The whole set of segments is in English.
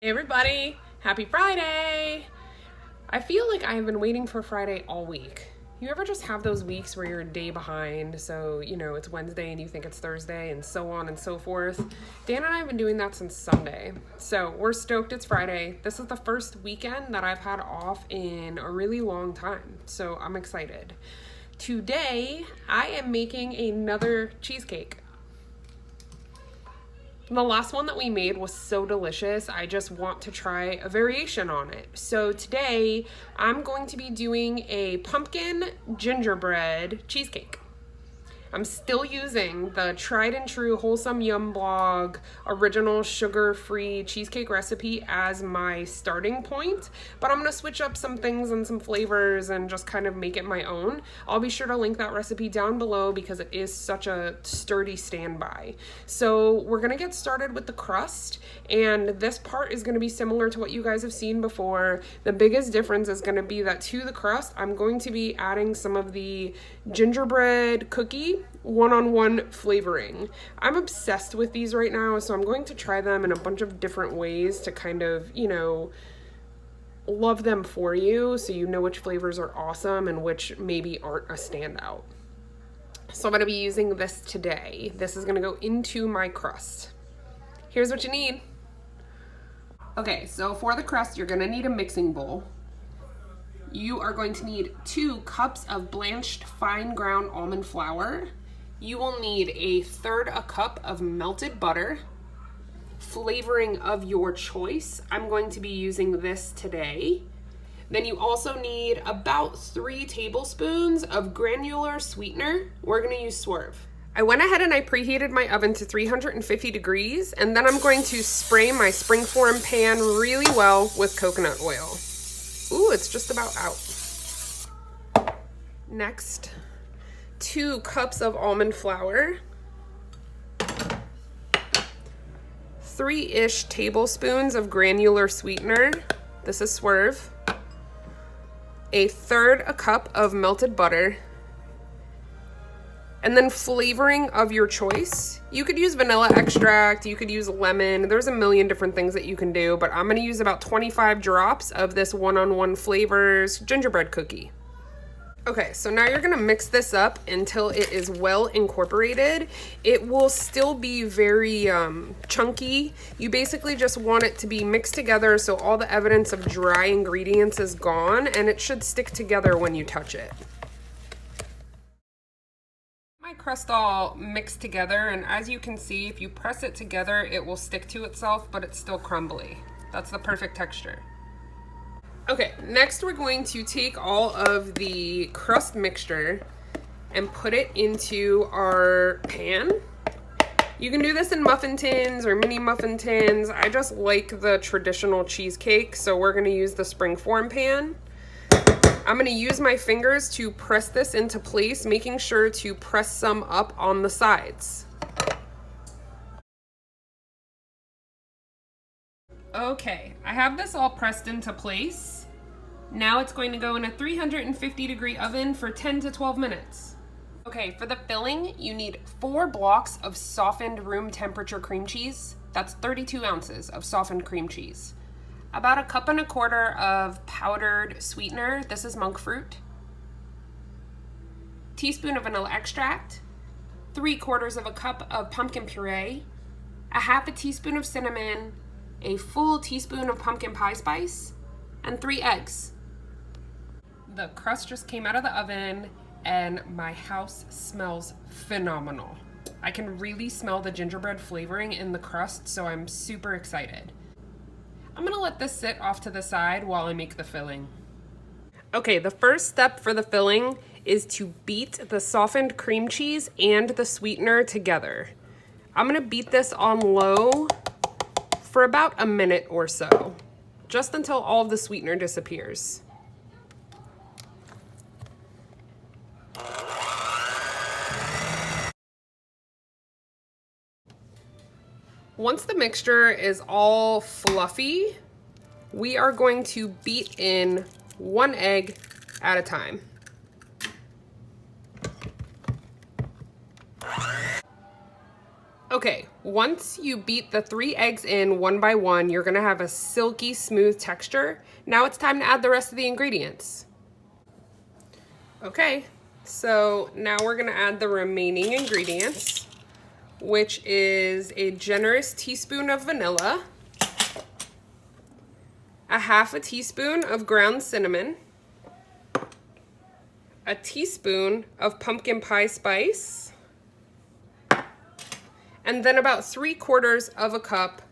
Hey everybody, happy Friday! I feel like I've been waiting for Friday all week. You ever just have those weeks where you're a day behind, so it's Wednesday and you think it's Thursday, and so on and so forth? Dan and I have been doing that since Sunday. So we're stoked it's Friday. This is the first weekend that I've had off in a really long time, so I'm excited. Today, I am making another cheesecake. The last one that we made was so delicious, I just want to try a variation on it. So today, I'm going to be doing a pumpkin gingerbread cheesecake. I'm still using the tried and true Wholesome Yum blog original sugar-free cheesecake recipe as my starting point, but I'm gonna switch up some things and some flavors and just kind of make it my own. I'll be sure to link that recipe down below because it is such a sturdy standby. So we're gonna get started with the crust, and this part is gonna be similar to what you guys have seen before. The biggest difference is gonna be that to the crust, I'm going to be adding some of the gingerbread cookie one-on-one flavoring. I'm obsessed with these right now, so I'm going to try them in a bunch of different ways to kind of, love them for you so you know which flavors are awesome and which maybe aren't a standout. So I'm going to be using this today. This is going to go into my crust. Here's what you need. Okay, so for the crust, you're going to need a mixing bowl. You are going to need 2 cups of blanched fine ground almond flour. You will need 1/3 cup of melted butter, flavoring of your choice. I'm going to be using this today. Then you also need about 3 tablespoons of granular sweetener. We're going to use Swerve. I went ahead and I preheated my oven to 350 degrees, and then I'm going to spray my springform pan really well with coconut oil. Ooh, it's just about out. Next, 2 cups of almond flour, 3-ish tablespoons of granular sweetener. This is Swerve. 1/3 cup of melted butter. And then flavoring of your choice. You could use vanilla extract, you could use lemon. There's a million different things that you can do, but I'm gonna use about 25 drops of this one-on-one flavors gingerbread cookie. Okay, so now you're gonna mix this up until it is well incorporated. It will still be very chunky. You basically just want it to be mixed together so all the evidence of dry ingredients is gone, and it should stick together when you touch it. My crust all mixed together, and as you can see, if you press it together, it will stick to itself, but it's still crumbly. That's the perfect texture. Okay, next we're going to take all of the crust mixture and put it into our pan. You can do this in muffin tins or mini muffin tins. I just like the traditional cheesecake, so we're gonna use the springform pan. I'm gonna use my fingers to press this into place, making sure to press some up on the sides. Okay, I have this all pressed into place. Now it's going to go in a 350-degree oven for 10 to 12 minutes. Okay, for the filling, you need 4 blocks of softened room temperature cream cheese. That's 32 ounces of softened cream cheese. About 1.25 cups of powdered sweetener. This is monk fruit. Teaspoon of vanilla extract. 3/4 cup of pumpkin puree. 1/2 teaspoon of cinnamon. A full teaspoon of pumpkin pie spice. And 3 eggs. The crust just came out of the oven and my house smells phenomenal. I can really smell the gingerbread flavoring in the crust, so I'm super excited. I'm gonna let this sit off to the side while I make the filling. Okay, the first step for the filling is to beat the softened cream cheese and the sweetener together. I'm gonna beat this on low for about a minute or so, just until all of the sweetener disappears. Once the mixture is all fluffy, we are going to beat in 1 egg at a time. Okay, once you beat the 3 eggs in one by one, you're gonna have a silky smooth texture. Now it's time to add the rest of the ingredients. Okay, so now we're gonna add the remaining ingredients, which is a generous teaspoon of vanilla, a half a teaspoon of ground cinnamon, a teaspoon of pumpkin pie spice, and then about 3/4 of a cup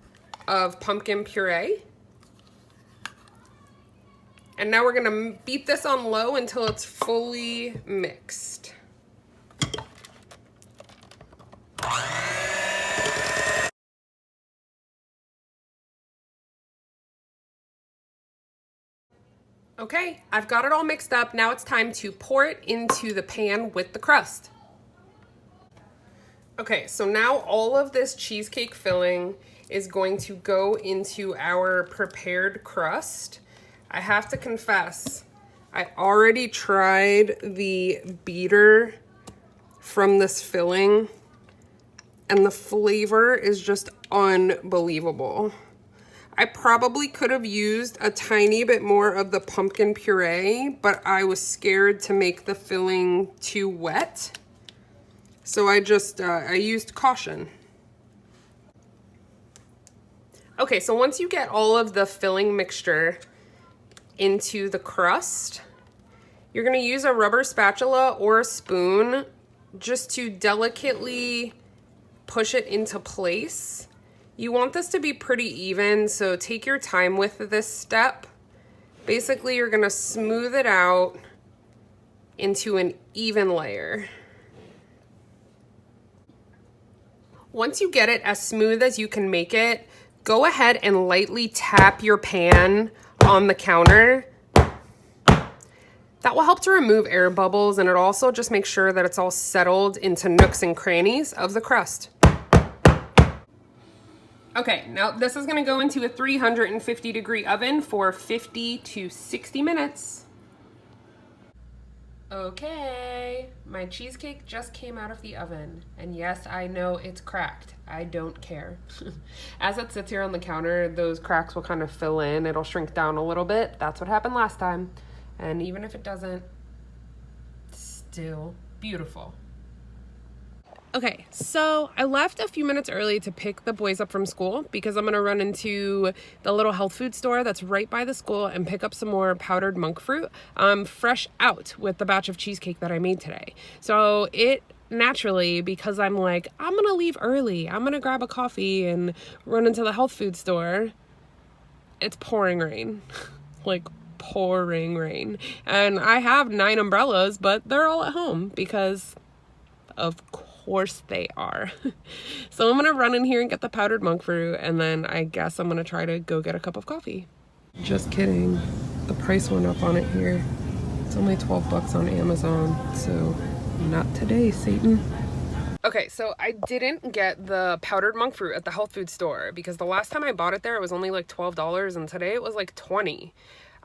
of pumpkin puree. And now we're gonna beat this on low until it's fully mixed. Okay, I've got it all mixed up. Now it's time to pour it into the pan with the crust. Okay, so now all of this cheesecake filling is going to go into our prepared crust. I have to confess, I already tried the beater from this filling, and the flavor is just unbelievable. I probably could have used a tiny bit more of the pumpkin puree, but I was scared to make the filling too wet. So I used caution. Okay, so once you get all of the filling mixture into the crust, you're gonna use a rubber spatula or a spoon just to delicately push it into place. You want this to be pretty even, so take your time with this step. Basically, you're gonna smooth it out into an even layer. Once you get it as smooth as you can make it, go ahead and lightly tap your pan on the counter. That will help to remove air bubbles, and it also just makes sure that it's all settled into nooks and crannies of the crust. Okay, now this is gonna go into a 350-degree oven for 50 to 60 minutes. Okay, my cheesecake just came out of the oven, and yes, I know it's cracked. I don't care. As it sits here on the counter, those cracks will kind of fill in. It'll shrink down a little bit. That's what happened last time. And even if it doesn't, still beautiful. Okay, so I left a few minutes early to pick the boys up from school because I'm gonna run into the little health food store that's right by the school and pick up some more powdered monk fruit. Fresh out with the batch of cheesecake that I made today. So it naturally, because I'm like, I'm gonna leave early, I'm gonna grab a coffee and run into the health food store, it's pouring rain. Like pouring rain. And I have 9 umbrellas, but they're all at home because of course they are. So I'm gonna run in here and get the powdered monk fruit, and then I guess I'm gonna try to go get a cup of coffee. Just kidding. The price went up on it here. It's only 12 bucks on Amazon, so not today, Satan. Okay, so I didn't get the powdered monk fruit at the health food store because the last time I bought it there, it was only like $12, and today it was like 20.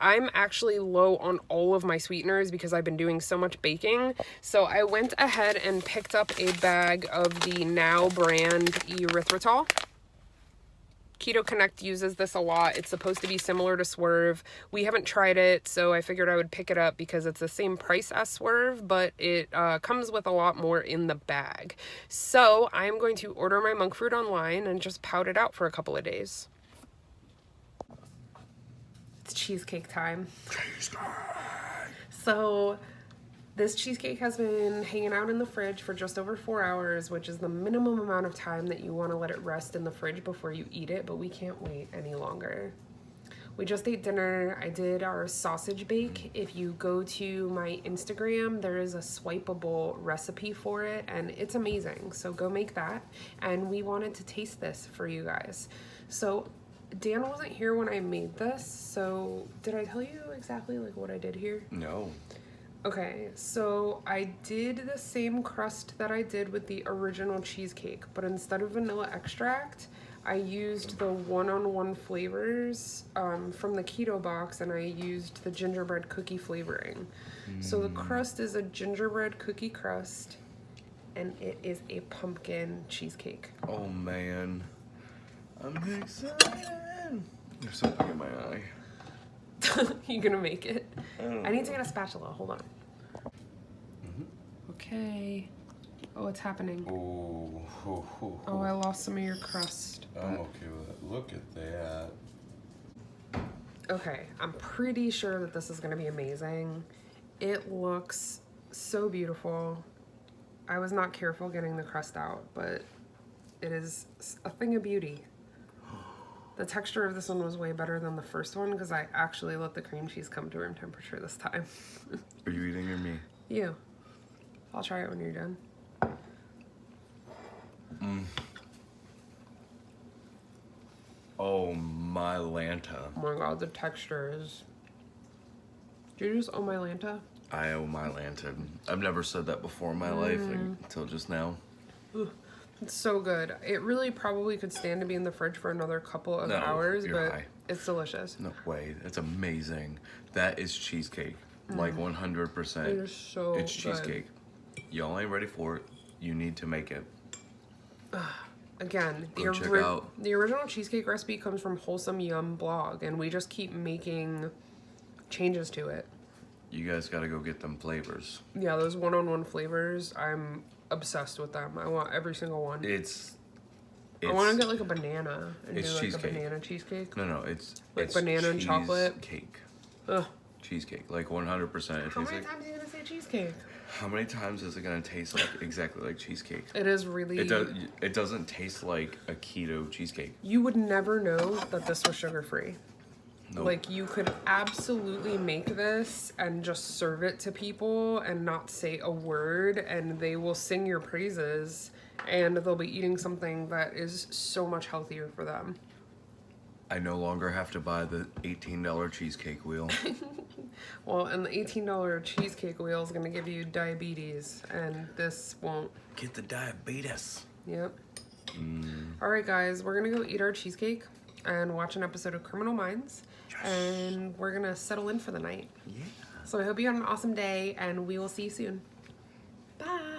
I'm actually low on all of my sweeteners because I've been doing so much baking. So I went ahead and picked up a bag of the Now brand erythritol. Keto Connect uses this a lot. It's supposed to be similar to Swerve. We haven't tried it, so I figured I would pick it up because it's the same price as Swerve, but it comes with a lot more in the bag. So I'm going to order my monk fruit online and just pout it out for a couple of days. It's cheesecake time. Cheesecake! So this cheesecake has been hanging out in the fridge for just over 4 hours, which is the minimum amount of time that you want to let it rest in the fridge before you eat it, but we can't wait any longer. We just ate dinner. I did our sausage bake. If you go to my Instagram, there is a swipeable recipe for it, and it's amazing. So go make that. And we wanted to taste this for you guys. So Dan wasn't here when I made this, so did I tell you exactly like what I did here? No. Okay, so I did the same crust that I did with the original cheesecake, but instead of vanilla extract, I used the one-on-one flavors from the Keto Box, and I used the gingerbread cookie flavoring. So the crust is a gingerbread cookie crust, and it is a pumpkin cheesecake. Oh man, I'm excited. There's something in my eye. You gonna make it? Oh. I need to get a spatula. Hold on. Okay. Oh, it's happening. Oh, I lost some of your crust. I'm okay with it. Look at that. Okay, I'm pretty sure that this is gonna be amazing. It looks so beautiful. I was not careful getting the crust out, but it is a thing of beauty. The texture of this one was way better than the first one because I actually let the cream cheese come to room temperature this time. Are you eating or me? You. I'll try it when you're done. Oh my Lanta. Oh my god, the texture is... Did you just owe my Lanta? I owe my Lanta. I've never said that before in my life until just now. Ooh, it's so good. It really probably could stand to be in the fridge for another couple of No, hours, you're but high. it's delicious. No way. It's amazing. That is cheesecake. Like 100%. It is so It's good. cheesecake. Y'all ain't ready for it. You need to make it. Again, Go check out. the original cheesecake recipe comes from Wholesome Yum blog, and we just keep making changes to it. You guys gotta go get them flavors. Yeah, those one-on-one flavors, I'm obsessed with them. I want every single one. I want to get like a banana and do it's like cheesecake. a banana cheesecake. No, it's Like it's banana and chocolate? Cheesecake. Ugh. Cheesecake. Like 100%. How many Like, times are you gonna say cheesecake? how many times is it gonna taste like exactly like cheesecake? It is really... It doesn't taste like a keto cheesecake. You would never know that this was sugar-free. Nope. Like, you could absolutely make this and just serve it to people and not say a word, and they will sing your praises, and they'll be eating something that is so much healthier for them. I no longer have to buy the $18 cheesecake wheel. Well, and the $18 cheesecake wheel is going to give you diabetes, and this won't. Get the diabetes. Yep. All right, guys, we're going to go eat our cheesecake and watch an episode of Criminal Minds, and we're going to settle in for the night. Yeah. So I hope you had an awesome day, and we will see you soon. Bye.